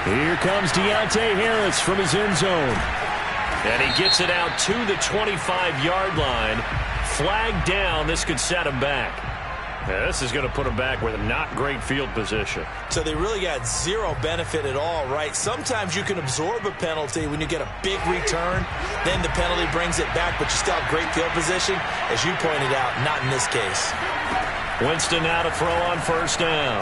Here comes Deontay Harris from his end zone. And he gets it out to the 25-yard line. Flag down. This could set him back. Yeah, this is going to put him back with a not great field position. So they really got zero benefit at all, right? Sometimes you can absorb a penalty when you get a big return. Then the penalty brings it back, but you still have great field position. As you pointed out, not in this case. Winston now to throw on first down.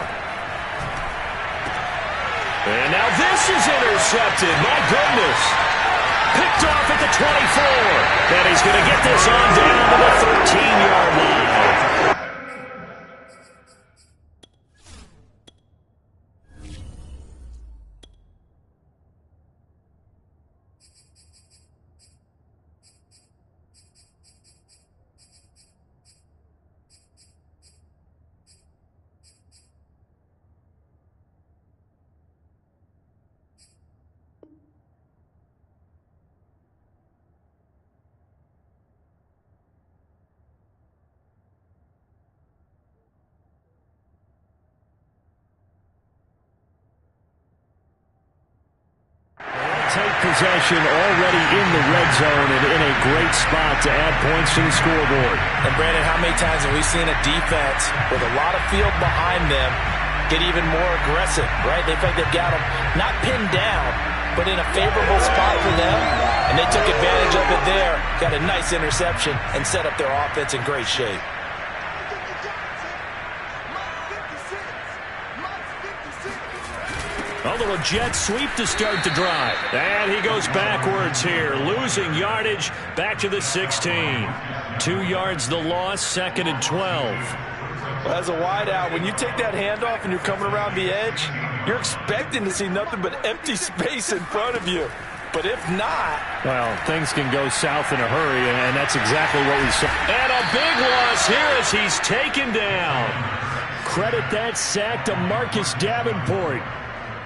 And now this is intercepted. My goodness. Picked off at the 24. And he's going to get this on down to the 13-yard line. Take possession already in the red zone and in a great spot to add points to the scoreboard. And Brandon, how many times have we seen a defense with a lot of field behind them get even more aggressive, right? They feel like they've got them not pinned down, but in a favorable spot for them, and they took advantage of it there, got a nice interception, and set up their offense in great shape. A little jet sweep to start the drive. And he goes backwards here, losing yardage back to the 16. 2 yards the loss, 2nd and 12. Well, as a wideout, when you take that handoff and you're coming around the edge, you're expecting to see nothing but empty space in front of you. But if not... well, things can go south in a hurry, and that's exactly what we saw. And a big loss here as he's taken down. Credit that sack to Marcus Davenport.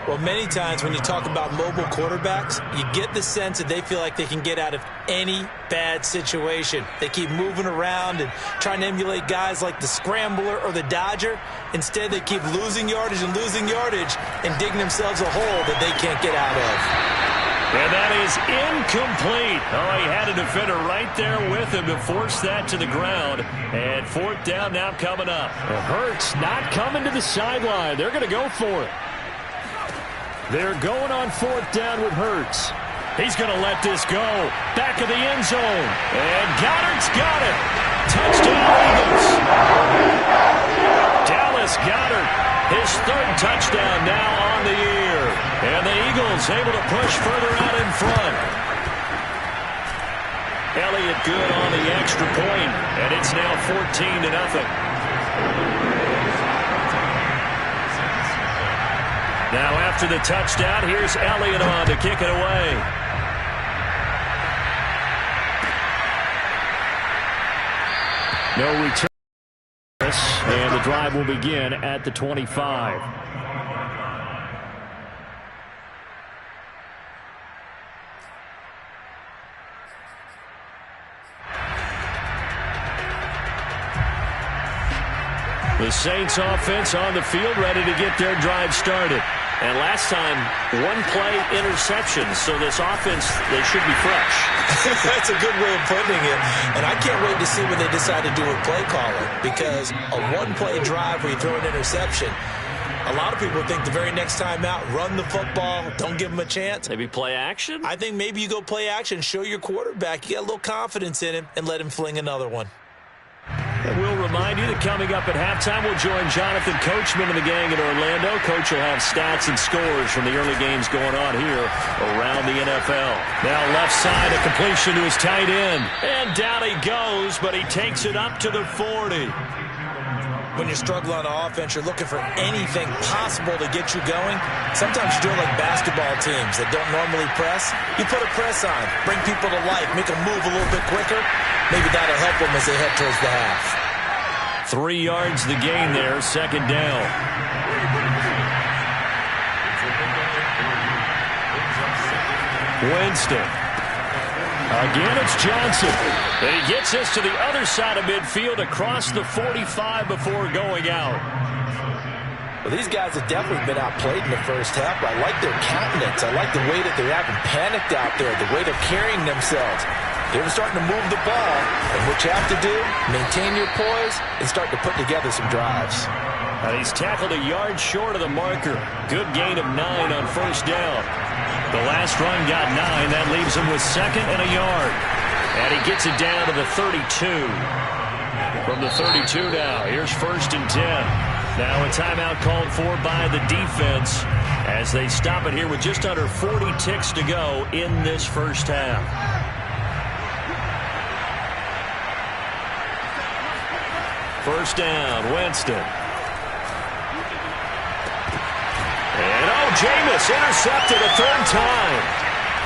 Well, many times when you talk about mobile quarterbacks, you get the sense that they feel like they can get out of any bad situation. They keep moving around and trying to emulate guys like the Scrambler or the Dodger. Instead, they keep losing yardage and digging themselves a hole that they can't get out of. And that is incomplete. Oh, he had a defender right there with him to force that to the ground. And 4th down now coming up. Hurts not coming to the sideline. They're going to go for it. They're going on 4th down with Hurts. He's going to let this go. Back of the end zone. And Goddard's got it. Touchdown, Eagles. Dallas Goedert, his 3rd touchdown now on the year. And the Eagles able to push further out in front. Elliott good on the extra point. And it's now 14-0. Now after the touchdown, here's Elliott on to kick it away. No return. And the drive will begin at the 25. The Saints offense on the field ready to get their drive started. And last time, 1-play interception. So this offense, they should be fresh. That's a good way of putting it. And I can't wait to see what they decide to do with play calling. Because a 1-play drive where you throw an interception, a lot of people think the very next time out, run the football, don't give them a chance. Maybe play action? I think maybe you go play action, show your quarterback, you got a little confidence in him, and let him fling another one. And we'll remind you that coming up at halftime, we'll join Jonathan Coachman and the gang in Orlando. Coach will have stats and scores from the early games going on here around the NFL. Now left side, a completion to his tight end. And down he goes, but he takes it up to the 40. When you're struggling on offense, you're looking for anything possible to get you going. Sometimes you do it like basketball teams that don't normally press. You put a press on, bring people to life, make them move a little bit quicker. Maybe that'll help them as they head towards the half. 3 yards the gain there, 2nd down. Winston. Again, it's Johnson. And he gets us to the other side of midfield across the 45 before going out. Well, these guys have definitely been outplayed in the first half, but I like their countenance. I like the way that they're acting panicked out there, the way they're carrying themselves. They're starting to move the ball, and what you have to do, maintain your poise and start to put together some drives. And he's tackled a yard short of the marker. Good gain of 9 on first down. The last run got 9. That leaves him with 2nd and a yard. And he gets it down to the 32. From the 32 now, here's 1st and 10. Now a timeout called for by the defense as they stop it here with just under 40 ticks to go in this first half. First down, Winston. And Jameis intercepted a 3rd time.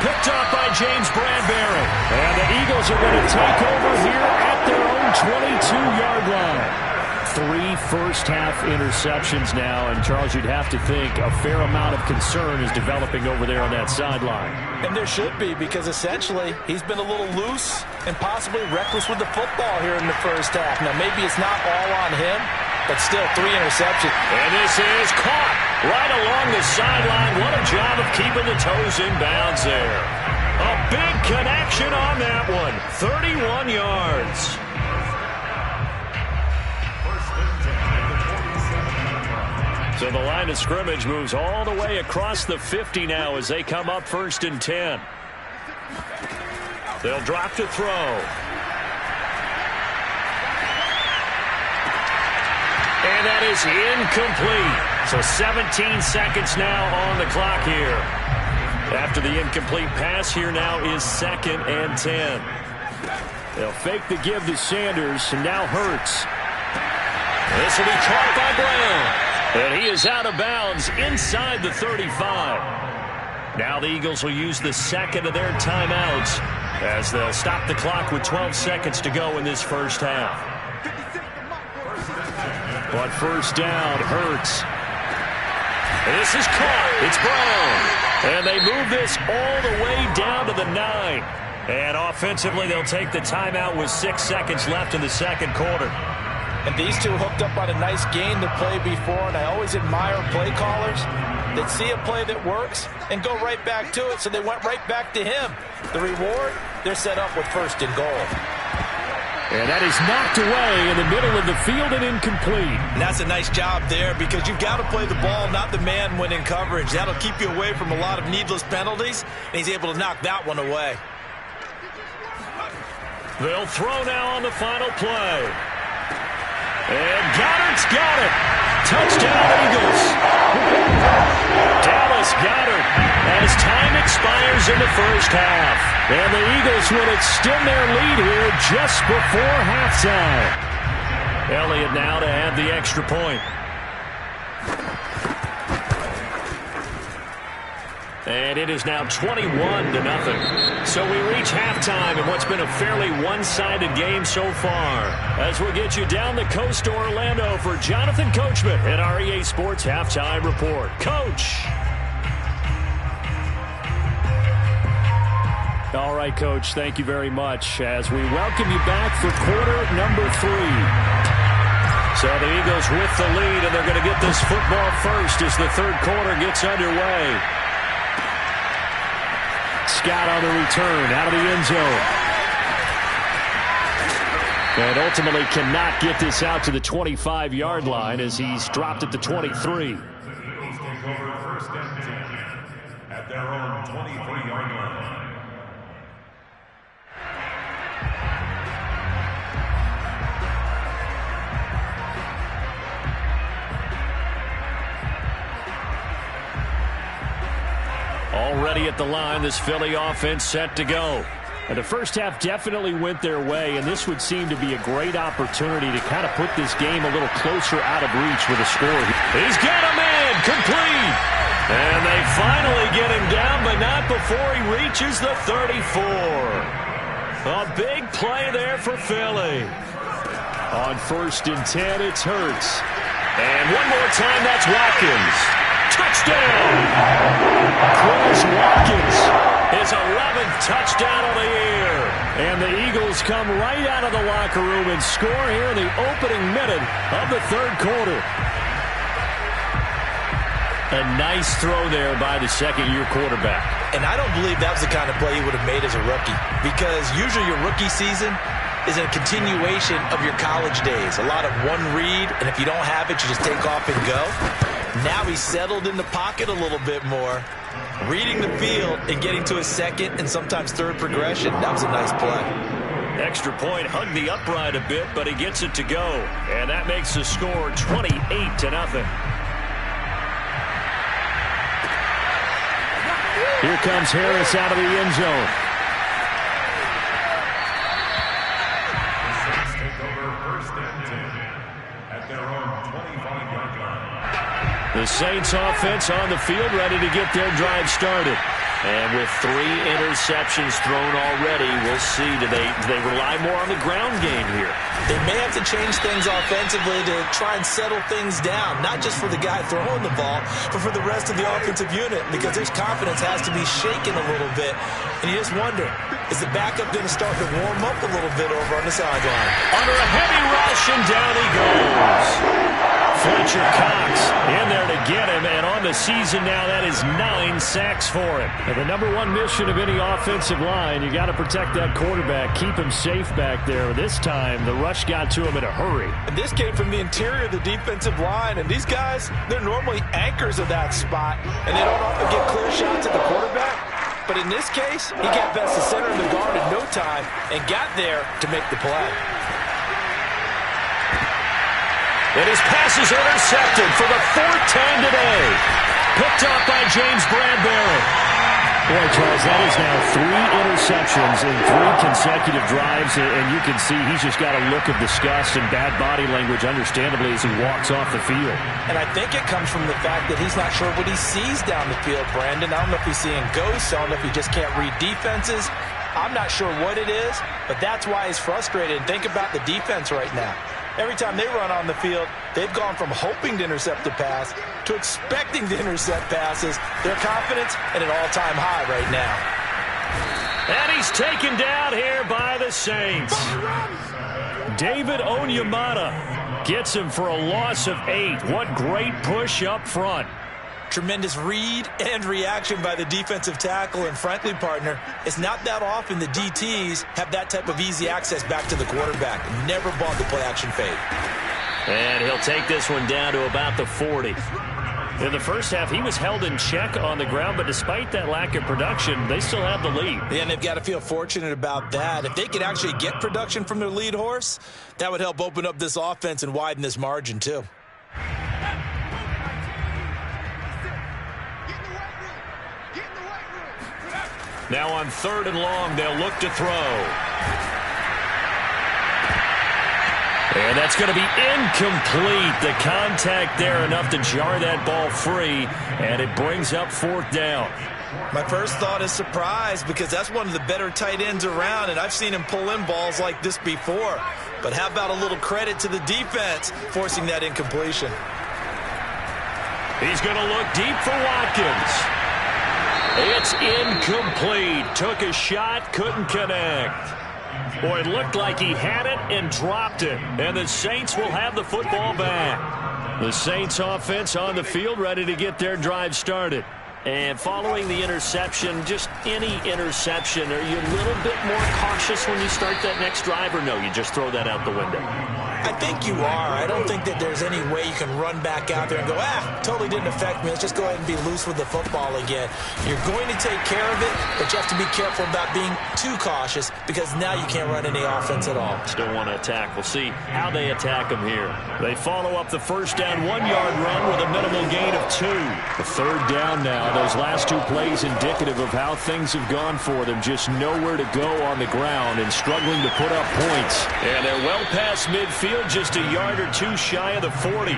Picked up by James Bradbury. And the Eagles are going to take over here at their own 22-yard line. 3 first-half interceptions now, and Charles, you'd have to think a fair amount of concern is developing over there on that sideline. And there should be, because essentially he's been a little loose and possibly reckless with the football here in the first half. Now, maybe it's not all on him, but still 3 interceptions. And this is caught right along the sideline. What a job of keeping the toes in bounds there. A big connection on that one. 31 yards. So the line of scrimmage moves all the way across the 50 now as they come up 1st and 10. They'll drop to throw. And that is incomplete. So 17 seconds now on the clock here. After the incomplete pass, here now is 2nd and 10. They'll fake the give to Sanders, and now Hurts. This will be caught by Brown. And he is out of bounds inside the 35. Now the Eagles will use the 2nd of their timeouts as they'll stop the clock with 12 seconds to go in this first half. But first down, Hurts. This is caught. It's Brown. And they move this all the way down to the 9. And offensively, they'll take the timeout with 6 seconds left in the second quarter. And these two hooked up on a nice gain to play before, and I always admire play callers that see a play that works and go right back to it, so they went right back to him. The reward, they're set up with 1st and goal. And that is knocked away in the middle of the field and incomplete. And that's a nice job there because you've got to play the ball, not the man when in coverage. That'll keep you away from a lot of needless penalties, and he's able to knock that one away. They'll throw now on the final play. And Goddard's got it. Touchdown, Eagles. Dallas Goedert as time expires in the first half. And the Eagles will extend their lead here just before halftime. Elliott now to have the extra point. And it is now 21-0. So we reach halftime in what's been a fairly one-sided game so far. As we'll get you down the coast to Orlando for Jonathan Coachman at our EA Sports Halftime Report. Coach. All right, Coach, thank you very much as we welcome you back for quarter number 3. So the Eagles with the lead, and they're going to get this football first as the third quarter gets underway. Scott on the return out of the end zone. And ultimately cannot get this out to the 25-yard line as he's dropped at the 23. Eagles take over 1st and 10 at their own 23-yard line. Already at the line, this Philly offense set to go. And the first half definitely went their way, and this would seem to be a great opportunity to kind of put this game a little closer out of reach with a score. He's got a man, complete! And they finally get him down, but not before he reaches the 34. A big play there for Philly. On 1st and 10, it's Hurts. And one more time, that's Watkins. Touchdown! Chris Watkins, his 11th touchdown of the year. And the Eagles come right out of the locker room and score here in the opening minute of the third quarter. A nice throw there by the second-year quarterback. And I don't believe that was the kind of play he would have made as a rookie, because usually your rookie season is a continuation of your college days. A lot of one read, and if you don't have it, you just take off and go. Now he's settled in the pocket a little bit more, reading the field and getting to his second and sometimes third progression. That was a nice play. Extra point, hugged the upright a bit, but he gets it to go. And that makes the score 28-0. Here comes Harris out of the end zone. The Saints take over 1st and 10 at their own 25-yard line. The Saints offense on the field, ready to get their drive started. And with 3 interceptions thrown already, we'll see. Do they rely more on the ground game here? They may have to change things offensively to try and settle things down, not just for the guy throwing the ball, but for the rest of the offensive unit, because his confidence has to be shaken a little bit. And you just wonder, is the backup going to start to warm up a little bit over on the sideline? Under a heavy rush, and down he goes. Fletcher Cox in there to get him, and on the season now, that is 9 sacks for him. And the number one mission of any offensive line, you got to protect that quarterback, keep him safe back there. This time, the rush got to him in a hurry. And this came from the interior of the defensive line, and these guys, they're normally anchors of that spot, and they don't often get clear shots at the quarterback. But in this case, he got past the center of the guard in no time and got there to make the play. And his pass is intercepted for the 4th time today. Picked up by James Bradbury. Boy, Charles, that is now 3 interceptions in 3 consecutive drives, and you can see he's just got a look of disgust and bad body language, understandably, as he walks off the field. And I think it comes from the fact that he's not sure what he sees down the field, Brandon. I don't know if he's seeing ghosts. I don't know if he just can't read defenses. I'm not sure what it is, but that's why he's frustrated. And think about the defense right now. Every time they run on the field, they've gone from hoping to intercept the pass to expecting to intercept passes. Their confidence at an all-time high right now. And he's taken down here by the Saints. David Onyemata gets him for a loss of 8. What great push up front. Tremendous read and reaction by the defensive tackle, and frankly, partner, it's not that often the DTs have that type of easy access back to the quarterback. Never bought the play-action fade. And he'll take this one down to about the 40. In the first half, he was held in check on the ground, but despite that lack of production, they still have the lead. Yeah, and they've got to feel fortunate about that. If they could actually get production from their lead horse, that would help open up this offense and widen this margin, too. Now on 3rd and long, they'll look to throw. And that's going to be incomplete. The contact there enough to jar that ball free, and it brings up 4th down. My first thought is surprise, because that's one of the better tight ends around, and I've seen him pull in balls like this before. But how about a little credit to the defense forcing that incompletion? He's going to look deep for Watkins. It's incomplete. Took a shot, couldn't connect. Boy, it looked like he had it and dropped it. And the Saints will have the football back. The Saints offense on the field, ready to get their drive started. And following the interception, just any interception, are you a little bit more cautious when you start that next drive, or no, you just throw that out the window? I think you are. I don't think that there's any way you can run back out there and go, totally didn't affect me. Let's just go ahead and be loose with the football again. You're going to take care of it, but you have to be careful about being too cautious, because now you can't run any offense at all. Still want to attack. We'll see how they attack them here. They follow up the first down 1-yard run with a minimal gain of 2. The 3rd down now. Those last 2 plays indicative of how things have gone for them. Just nowhere to go on the ground and struggling to put up points. And they're well past midfield, just a yard or 2 shy of the 40.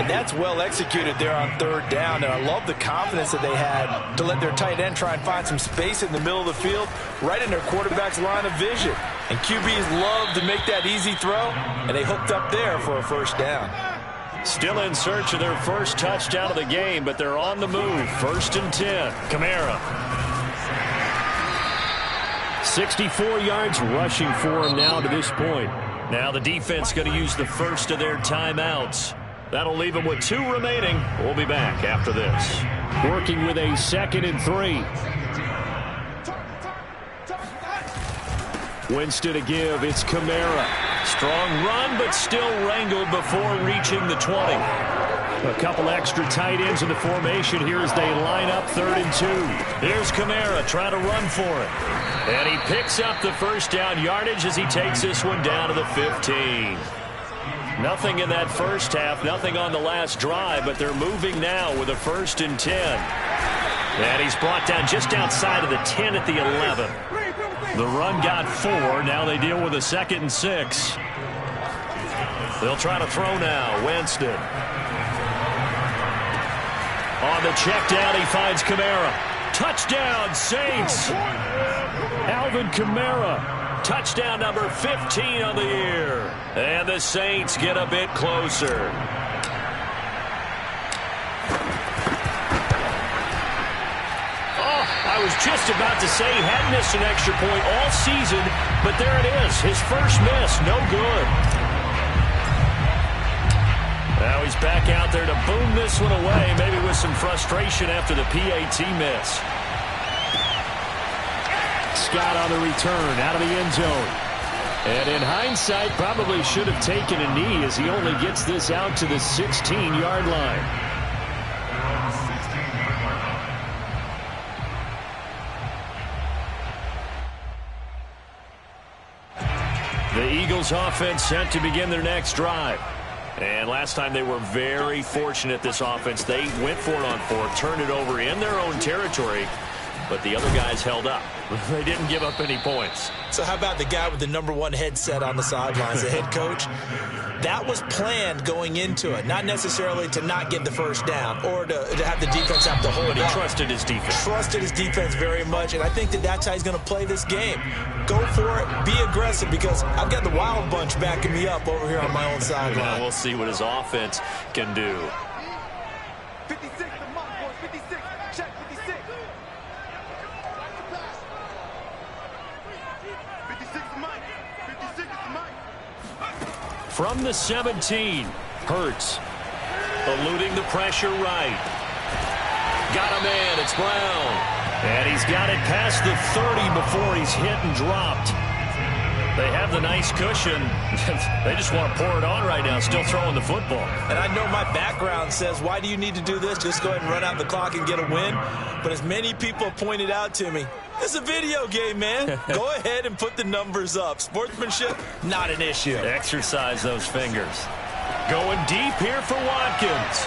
And that's well executed there on 3rd down. And I love the confidence that they had to let their tight end try and find some space in the middle of the field, right in their quarterback's line of vision. And QBs love to make that easy throw, and they hooked up there for a 1st down. Still in search of their first touchdown of the game, but they're on the move. 1st and 10. Kamara. 64 yards rushing for him now to this point. Now the defense going to use the first of their timeouts. That'll leave him with 2 remaining. We'll be back after this. Working with a 2nd and 3. Winston to give. It's Kamara. Strong run, but still wrangled before reaching the 20. A couple extra tight ends in the formation here as they line up 3rd and 2. Here's Kamara trying to run for it. And he picks up the first down yardage as he takes this one down to the 15. Nothing in that first half, nothing on the last drive, but they're moving now with a 1st and 10. And he's brought down just outside of the 10 at the 11. The run got 4. Now they deal with a 2nd and 6. They'll try to throw now. Winston. On the check down, he finds Kamara. Touchdown, Saints. Alvin Kamara. Touchdown number 15 on the year. And the Saints get a bit closer. I was just about to say he hadn't missed an extra point all season, but there it is. His first miss, no good. Now he's back out there to boom this one away, maybe with some frustration after the PAT miss. Scott on the return, out of the end zone. And in hindsight, probably should have taken a knee as he only gets this out to the 16-yard line. The Eagles offense set to begin their next drive. And last time they were very fortunate, this offense. They went for it on 4th, turned it over in their own territory, but the other guys held up. They didn't give up any points. So how about the guy with the #1 headset on the sidelines, the head coach? That was planned going into it, not necessarily to not get the first down or to have the defense have to hold it. But he trusted his defense. Trusted his defense very much, and I think that's how he's going to play this game. Go for it, be aggressive, because I've got the Wild Bunch backing me up over here on my own sideline. We'll see what his offense can do. 56, the mark, boys, 56. Check 56. 56 the mic. 56 is the mic. From the 17, Hurts eluding the pressure right. Got a man, it's Brown. And he's got it past the 30 before he's hit and dropped. They have the nice cushion. They just want to pour it on right now, still throwing the football. And I know my background says, why do you need to do this? Just go ahead and run out the clock and get a win. But as many people pointed out to me, it's a video game, man. Go ahead and put the numbers up. Sportsmanship, not an issue. Exercise those fingers. Going deep here for Watkins.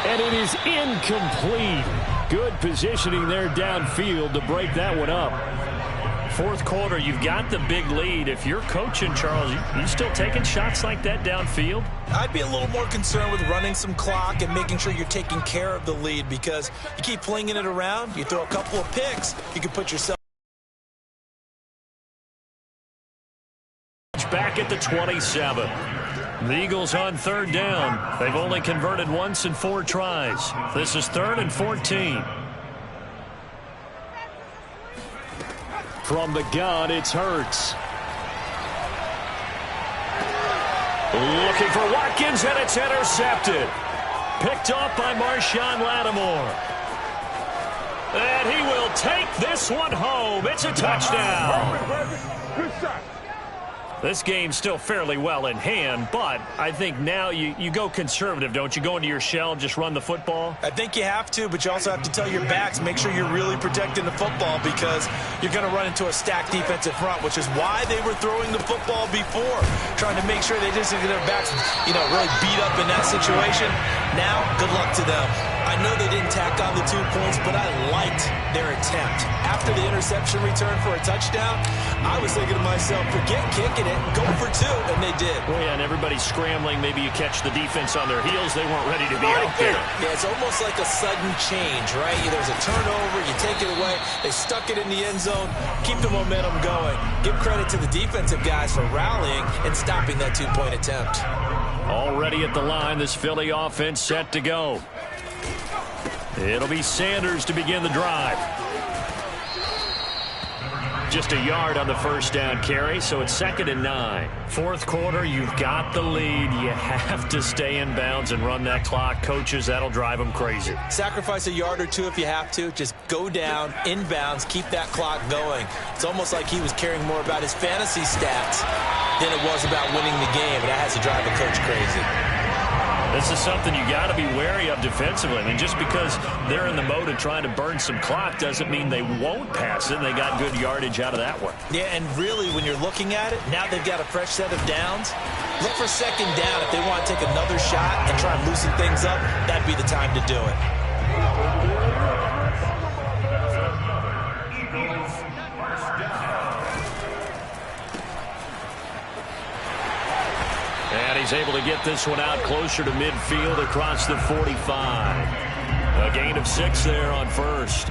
And it is incomplete. Good positioning there downfield to break that one up. 4th quarter, you've got the big lead. If you're coaching, Charles, you still taking shots like that downfield? I'd be a little more concerned with running some clock and making sure you're taking care of the lead, because you keep flinging it around, you throw a couple of picks, you can put yourself back at the 27. The Eagles on 3rd down. They've only converted once in 4 tries. This is 3rd and 14. From the gun, it's Hurts. Looking for Watkins, and it's intercepted. Picked off by Marshawn Lattimore. And he will take this one home. It's a touchdown. Good shot. This game's still fairly well in hand, but I think now you go conservative, don't you? Go into your shell and just run the football? I think you have to, but you also have to tell your backs, make sure you're really protecting the football, because you're going to run into a stacked defensive front, which is why they were throwing the football before, trying to make sure they didn't get their backs, really beat up in that situation. Now, good luck to them. I know they didn't tack on the 2 points, but I liked their attempt. After the interception return for a touchdown, I was thinking to myself, forget kicking it, go for 2, and they did. Oh, yeah, and everybody's scrambling. Maybe you catch the defense on their heels. They weren't ready to be out there. Yeah, it's almost like a sudden change, right? There's a turnover, you take it away, they stuck it in the end zone, keep the momentum going. Give credit to the defensive guys for rallying and stopping that 2-point attempt. Already at the line, this Philly offense set to go. It'll be Sanders to begin the drive. just a yard on the first down carry, so it's 2nd and 9. Fourth quarter, you've got the lead. You have to stay in bounds and run that clock. Coaches, that'll drive them crazy. Sacrifice a yard or two if you have to. Just go down, in bounds, keep that clock going. It's almost like he was caring more about his fantasy stats than it was about winning the game, and that has to drive a coach crazy. This is something you got to be wary of defensively. I mean, just because they're in the mode of trying to burn some clock doesn't mean they won't pass it. They got good yardage out of that one. Yeah, and really, when you're looking at it, now they've got a fresh set of downs. Look for 2nd down. If they want to take another shot and try and loosen things up, that'd be the time to do it. And he's able to get this one out closer to midfield across the 45. A gain of 6 there on first.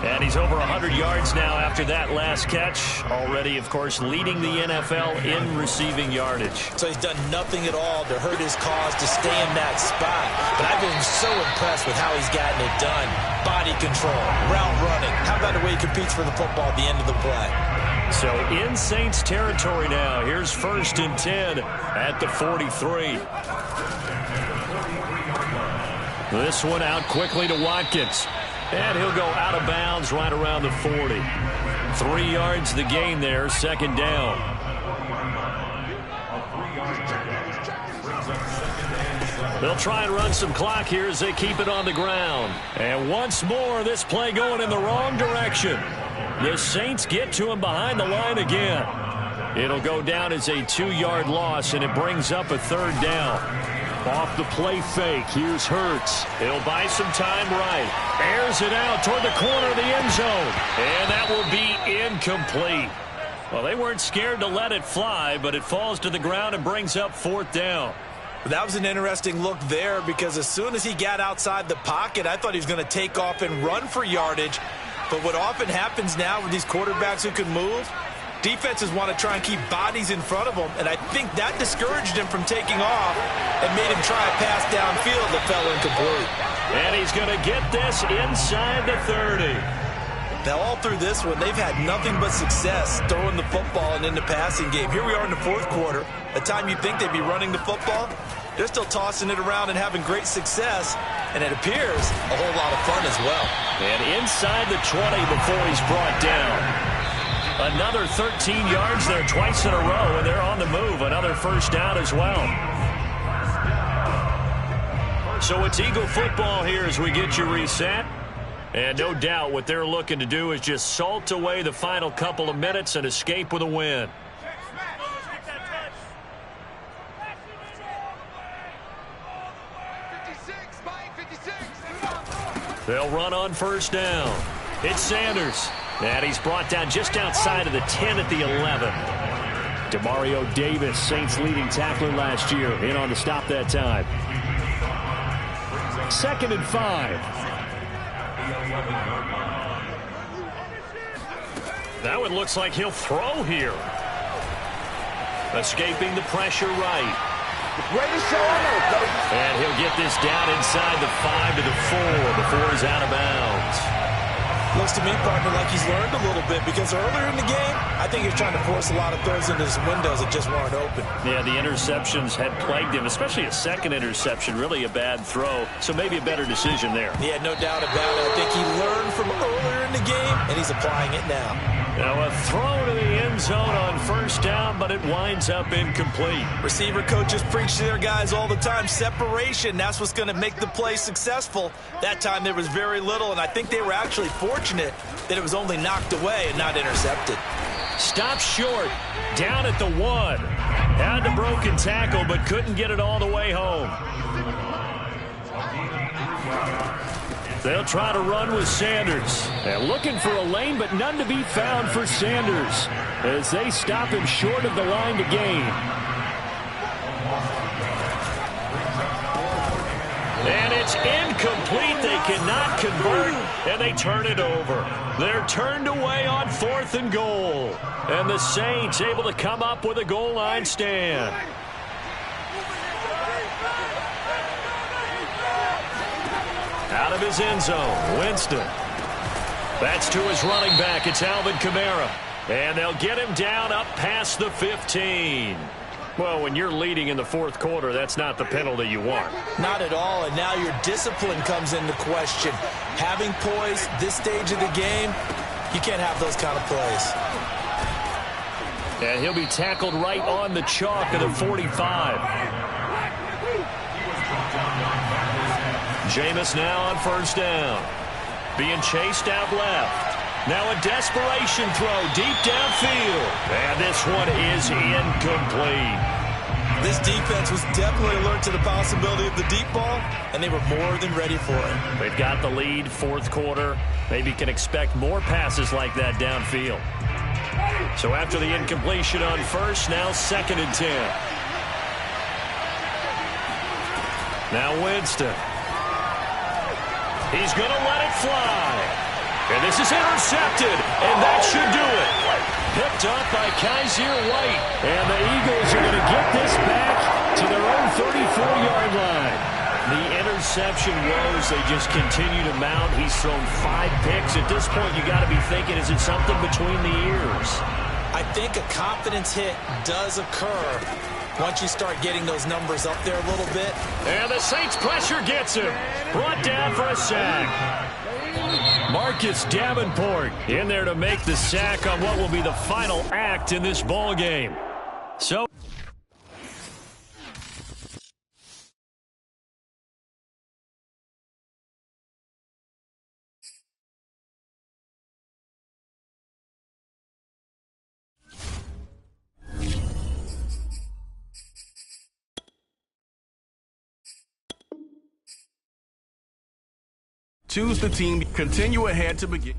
And he's over 100 yards now after that last catch. Already, of course, leading the NFL in receiving yardage. So he's done nothing at all to hurt his cause to stay in that spot. But I've been so impressed with how he's gotten it done. Body control, route running. How about the way he competes for the football at the end of the play? So in Saints territory now. Here's 1st and 10 at the 43. This one out quickly to Watkins. And he'll go out of bounds right around the 40. 3 yards the gain there, 2nd down. They'll try and run some clock here as they keep it on the ground. And once more, this play going in the wrong direction. The Saints get to him behind the line again. It'll go down as a 2-yard loss, and it brings up a 3rd down. Off the play fake, here's Hurts. He'll buy some time right. Airs it out toward the corner of the end zone. And that will be incomplete. Well, they weren't scared to let it fly, but it falls to the ground and brings up 4th down. That was an interesting look there because as soon as he got outside the pocket, I thought he was going to take off and run for yardage. But what often happens now with these quarterbacks who can move, defenses want to try and keep bodies in front of them, and I think that discouraged him from taking off and made him try a pass downfield that fell incomplete. And he's going to get this inside the 30. Now, all through this one, they've had nothing but success throwing the football and in the passing game. Here we are in the 4th quarter, a time you'd think they'd be running the football. They're still tossing it around and having great success, and it appears a whole lot of fun as well. And inside the 20 before he's brought down. Another 13 yards there twice in a row, and they're on the move. Another 1st down as well. So it's Eagle football here as we get you reset. And no doubt what they're looking to do is just salt away the final couple of minutes and escape with a win. They'll run on 1st down. It's Sanders. And he's brought down just outside of the 10 at the 11. Demario Davis, Saints leading tackler last year, in on the stop that time. 2nd and 5. Now it looks like he'll throw here. Escaping the pressure right. And he'll get this down inside the 5 to the 4 before he's out of bounds. Looks to me, partner, like he's learned a little bit because earlier in the game, I think he was trying to force a lot of throws into his windows that just weren't open. Yeah, the interceptions had plagued him, especially a 2nd interception, really a bad throw. So maybe a better decision there. Yeah, no doubt about it. I think he learned from earlier in the game, and he's applying it now. Now a throw to the end zone on 1st down, but it winds up incomplete. Receiver coaches preach to their guys all the time. Separation, that's what's going to make the play successful. That time there was very little, and I think they were actually fortunate that it was only knocked away and not intercepted. Stop short, down at the 1. Had the broken tackle, but couldn't get it all the way home. They'll try to run with Sanders. They're looking for a lane, but none to be found for Sanders as they stop him short of the line to gain. And it's incomplete. They cannot convert, and they turn it over. They're turned away on 4th and goal. And the Saints able to come up with a goal line stand. Out of his end zone, Winston. That's to his running back. It's Alvin Kamara. And they'll get him down up past the 15. Well, when you're leading in the fourth quarter, that's not the penalty you want. Not at all, and now your discipline comes into question. Having poise this stage of the game, you can't have those kind of plays. And he'll be tackled right on the chalk of the 45. Jameis now on first down. Being chased out left. Now a desperation throw deep downfield. And this one is incomplete. This defense was definitely alert to the possibility of the deep ball, and they were more than ready for it. They've got the lead, fourth quarter. Maybe can expect more passes like that downfield. So after the incompletion on first, now 2nd and 10. Now Winston. He's going to let it fly. And this is intercepted, and that should do it. Picked up by Kaiser White. And the Eagles are going to get this back to their own 34-yard line. The interception woes, they just continue to mount. He's thrown 5 picks. At this point, you got to be thinking, is it something between the ears? I think a confidence hit does occur once you start getting those numbers up there a little bit. And the Saints pressure gets him. Brought down for a sack. Marcus Davenport in there to make the sack on what will be the final act in this ball game. So choose the team. Continue ahead to begin.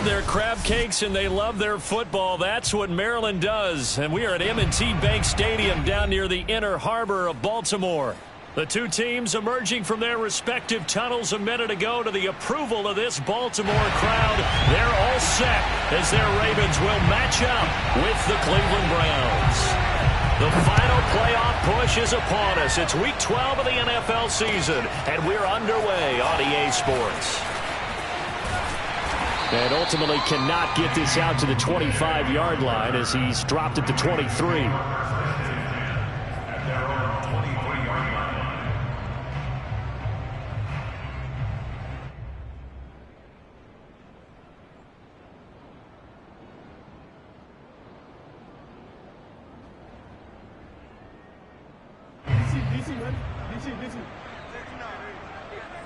their crab cakes and they love their football. That's what Maryland does. And we are at M&T Bank Stadium down near the Inner Harbor of Baltimore. The two teams emerging from their respective tunnels a minute ago to the approval of this Baltimore crowd. They're all set as their Ravens will match up with the Cleveland Browns. The final playoff push is upon us. It's Week 12 of the NFL season, and we're underway on EA Sports. And ultimately cannot get this out to the 25-yard line as he's dropped at the 23.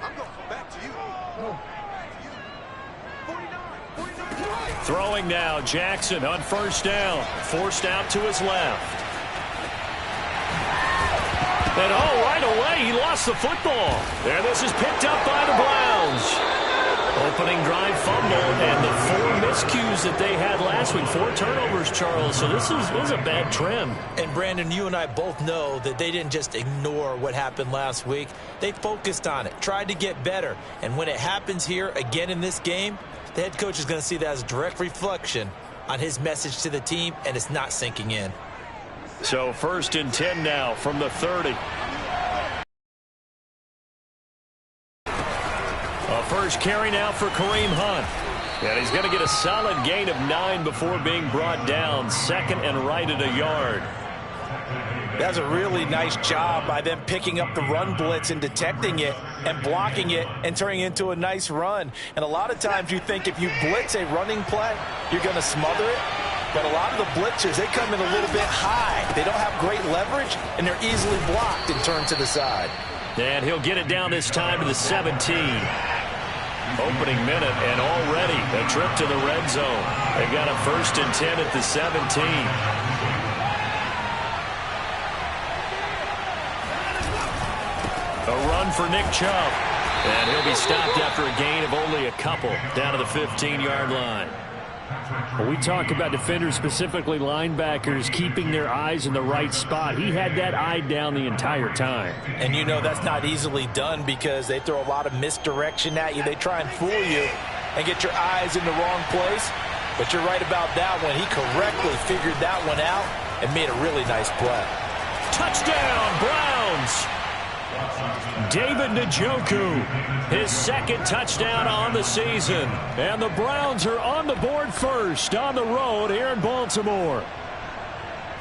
I'm going back to you. Throwing now, Jackson on first down. Forced out to his left. And right away, he lost the football. And this is picked up by the Browns. Opening drive fumble, and the 4 miscues that they had last week. 4 turnovers, Charles. So this is a bad trend. And, Brandon, you and I both know that they didn't just ignore what happened last week. They focused on it, tried to get better. And when it happens here again in this game, the head coach is going to see that as a direct reflection on his message to the team, and it's not sinking in. So 1st and 10 now from the 30. A first carry now for Kareem Hunt. And he's going to get a solid gain of 9 before being brought down. 2nd and right at a yard. That's a really nice job by them picking up the run blitz and detecting it and blocking it and turning it into a nice run. And a lot of times you think if you blitz a running play, you're going to smother it. But a lot of the blitzers, they come in a little bit high. They don't have great leverage, and they're easily blocked and turned to the side. And he'll get it down this time to the 17. Opening minute, and already a trip to the red zone. They've got a 1st and 10 at the 17. A run for Nick Chubb. And he'll be stopped after a gain of only a couple down to the 15-yard line. Well, we talk about defenders, specifically linebackers, keeping their eyes in the right spot. He had that eye down the entire time. And you know that's not easily done because they throw a lot of misdirection at you. They try and fool you and get your eyes in the wrong place. But you're right about that one. He correctly figured that one out and made a really nice play. Touchdown, Browns! David Njoku, his 2nd touchdown on the season. And the Browns are on the board first on the road here in Baltimore.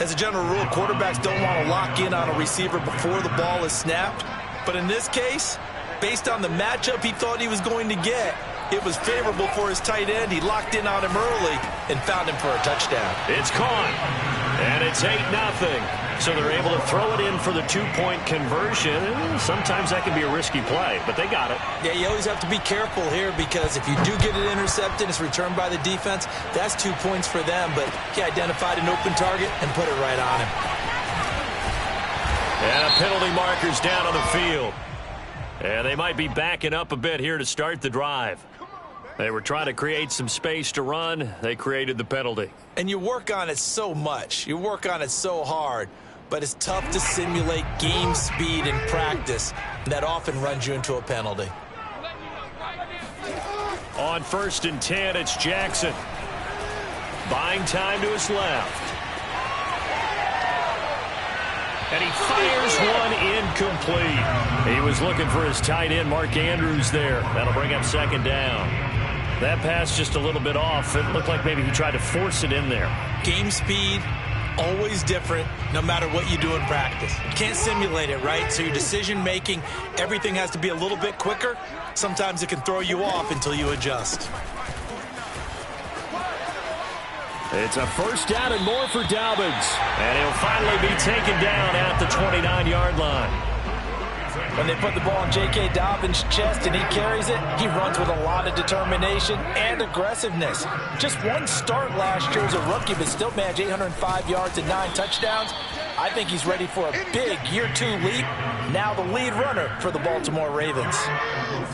As a general rule, quarterbacks don't want to lock in on a receiver before the ball is snapped. But in this case, based on the matchup he thought he was going to get, it was favorable for his tight end. He locked in on him early and found him for a touchdown. It's caught, and it's 8-0. So they're able to throw it in for the 2-point conversion. Sometimes that can be a risky play, but they got it. Yeah, you always have to be careful here because if you do get it intercepted, it's returned by the defense, that's 2 points for them. But he identified an open target and put it right on him. And a penalty marker's down on the field. And they might be backing up a bit here to start the drive. They were trying to create some space to run. They created the penalty. And you work on it so much. You work on it so hard. But it's tough to simulate game speed in practice. And that often runs you into a penalty. On 1st and 10, it's Jackson. Buying time to his left. And he fires one incomplete. He was looking for his tight end, Mark Andrews, there. That'll bring up 2nd down. That pass just a little bit off. It looked like maybe he tried to force it in there. Game speed, always different, no matter what you do in practice. You can't simulate it, right? So your decision-making, everything has to be a little bit quicker. Sometimes it can throw you off until you adjust. It's a 1st down and more for Dobbins. And he'll finally be taken down at the 29-yard line. When they put the ball in J.K. Dobbins' chest and he carries it, he runs with a lot of determination and aggressiveness. Just one start last year as a rookie, but still managed 805 yards and 9 touchdowns. I think he's ready for a big year 2 leap. now the lead runner for the Baltimore Ravens.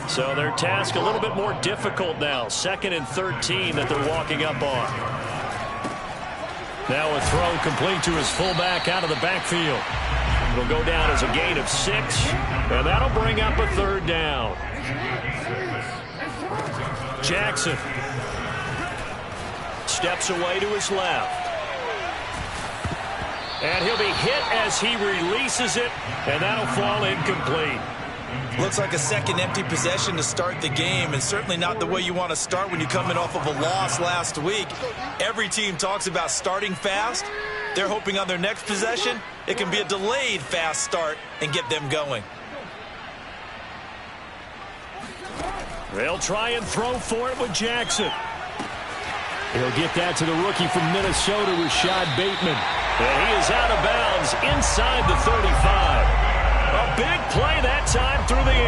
So their task a little bit more difficult now. 2nd and 13 that they're walking up on. Now a throw complete to his fullback out of the backfield. It'll go down as a gain of 6, and that'll bring up a 3rd down. Jackson steps away to his left. And he'll be hit as he releases it, and that'll fall incomplete. Looks like a second empty possession to start the game, and certainly not the way you want to start when you're coming off of a loss last week. Every team talks about starting fast. They're hoping on their next possession, it can be a delayed fast start and get them going. They'll try and throw for it with Jackson. He'll get that to the rookie from Minnesota, Rashad Bateman. And he is out of bounds inside the 35. A big play that time through the air.